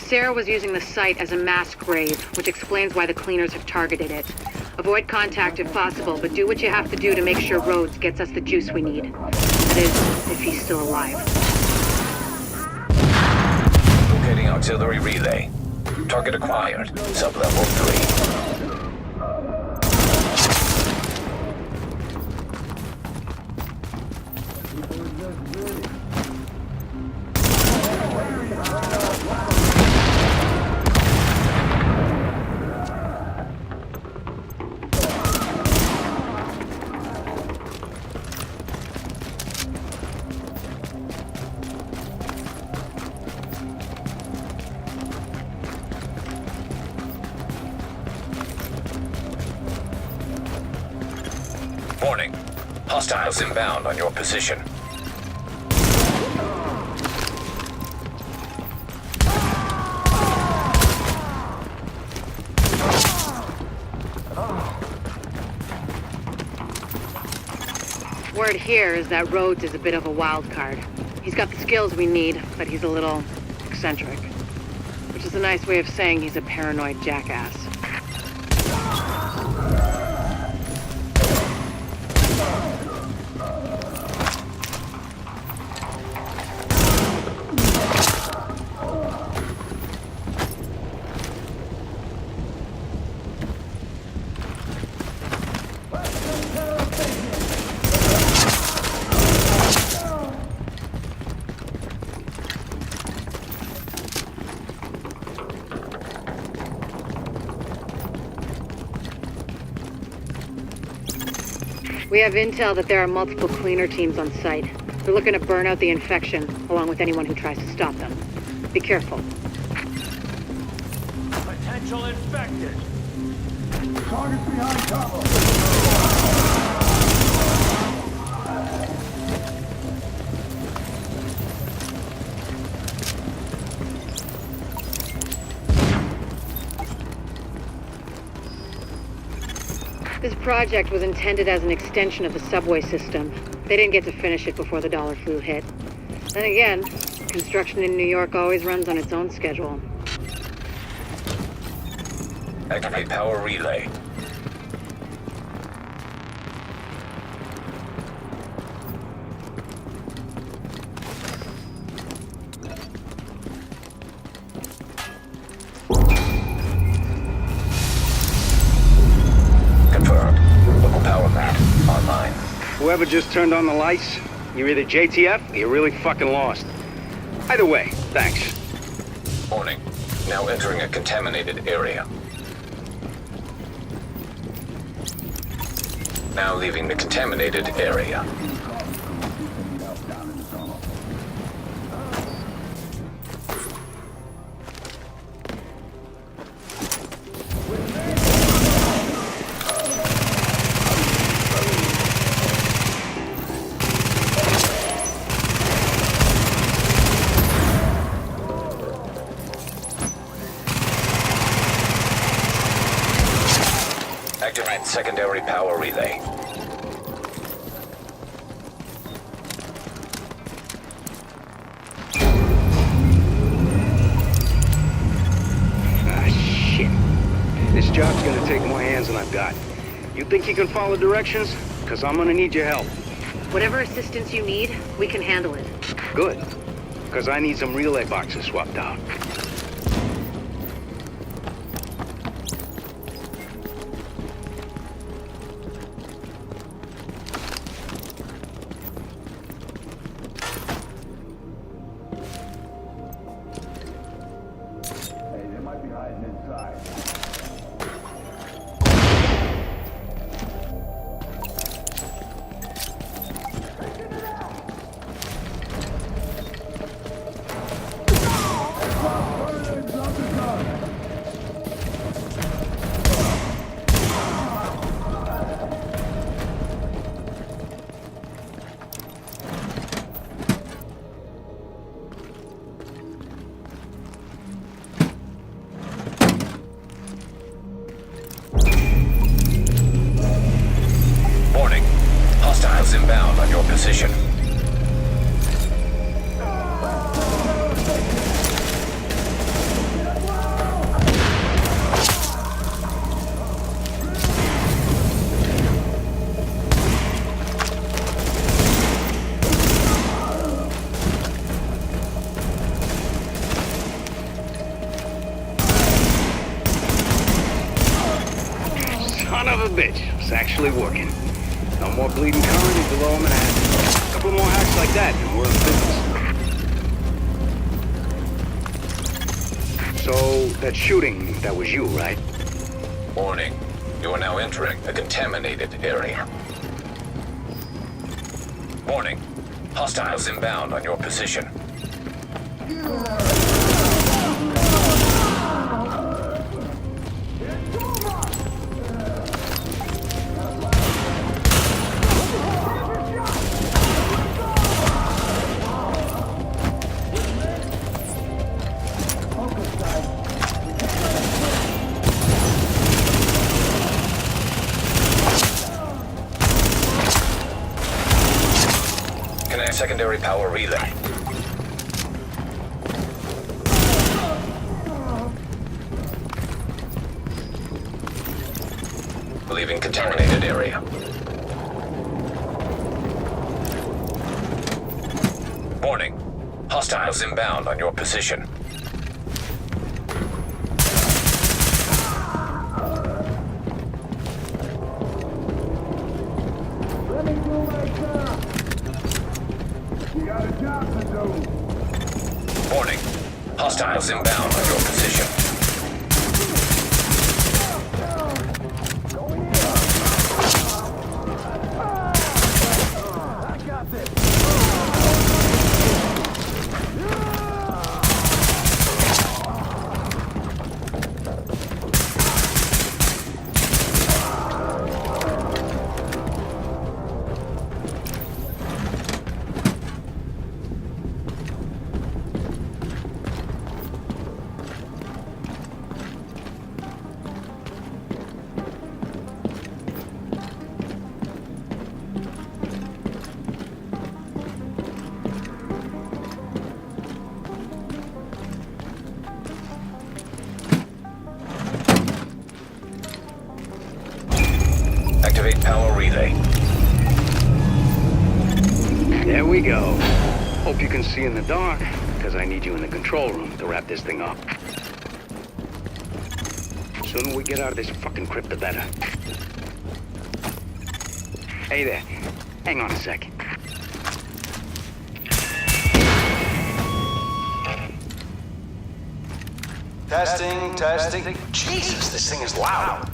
Sarah was using the site as a mass grave, which explains why the cleaners have targeted it. Avoid contact if possible, but do what you have to do to make sure Rhodes gets us the juice we need. That is, if he's still alive. Locating auxiliary relay. Target acquired. Sub-level 3. Warning. Hostiles inbound on your position. Word here is that Rhodes is a bit of a wild card. He's got the skills we need, but he's a little eccentric. Which is a nice way of saying he's a paranoid jackass. We have intel that there are multiple cleaner teams on site. They're looking to burn out the infection, along with anyone who tries to stop them. Be careful. Potential infected. Target behind cover. This project was intended as an extension of the subway system. They didn't get to finish it before the dollar flu hit. Then again, construction in New York always runs on its own schedule. Activate power relay. Confirmed. Local power mat online. Whoever just turned on the lights, you're either JTF or you're really fucking lost. Either way, thanks. Warning. Now entering a contaminated area. Now leaving the contaminated area. Activate secondary power relay. Ah, shit. This job's gonna take more hands than I've got. You think you can follow directions? Because I'm gonna need your help. Whatever assistance you need, we can handle it. Good. Because I need some relay boxes swapped out. bitch. It's actually working. No more bleeding current below Manhattan. A couple more hacks like that and we're in business. So, that shooting, that was you, right? Warning. You are now entering a contaminated area. Warning. Hostiles inbound on your position. Connect secondary power relay. Leaving contaminated area. Warning. Hostiles inbound on your position. Let me do my job. You got a job to do. Warning. Hostiles inbound on your position. I got this. Activate power relay. There we go. Hope you can see in the dark, because I need you in the control room to wrap this thing up. Sooner we get out of this fucking crypt, the better. Hey there. Hang on a sec. Testing. Jesus, this thing is loud.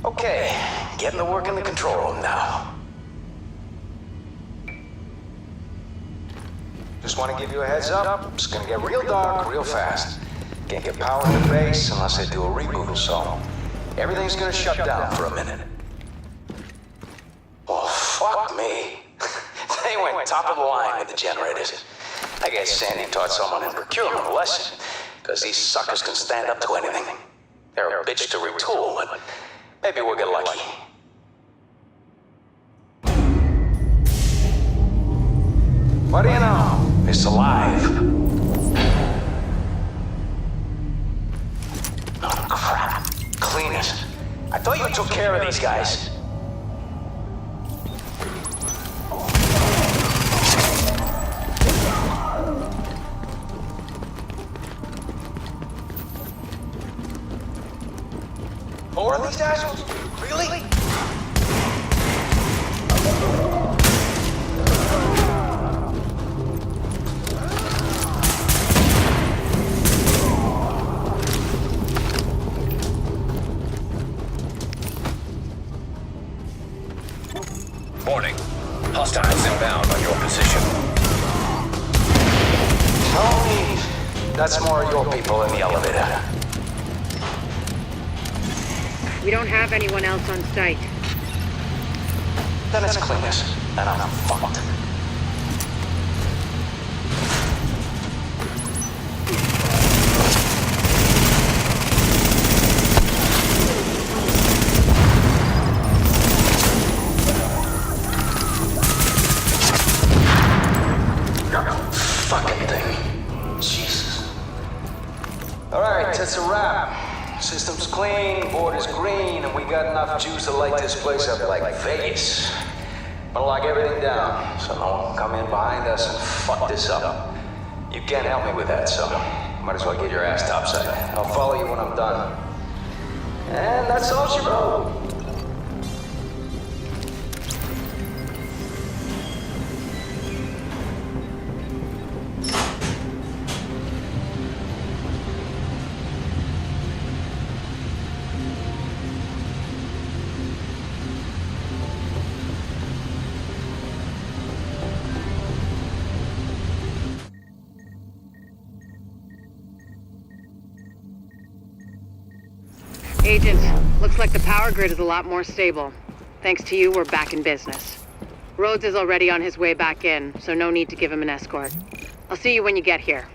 Okay, getting to work in the control room now. Just want to give you a heads up. It's gonna get real dark real fast. Can't get power in the base unless they do a reboot, so everything's gonna shut down for a minute. Oh, fuck me. They went top of the line with the generators. I guess Sandy taught someone in procurement a lesson, because these suckers can stand up to anything. They're a bitch to retool, but maybe we'll get lucky. What do you know? It's alive. Oh, crap. Clean it. I thought you took care of these guys. More of these assholes? Really? Warning. Hostiles inbound on your position. Tell me that's more of your people in the elevator. We don't have anyone else on site. Then it's cleanest, and I'm fucked. Fucking thing. Jesus. Alright, that's a wrap. System's clean, board is green, and we got enough juice to light this place up like Vegas. I'm gonna lock everything down, so no one can come in behind us and fuck this up. You can't help me with that, so might as well get your ass topside. I'll follow you when I'm done. And that's all she wrote. Agents, looks like the power grid is a lot more stable. Thanks to you, we're back in business. Rhodes is already on his way back in, so no need to give him an escort. I'll see you when you get here.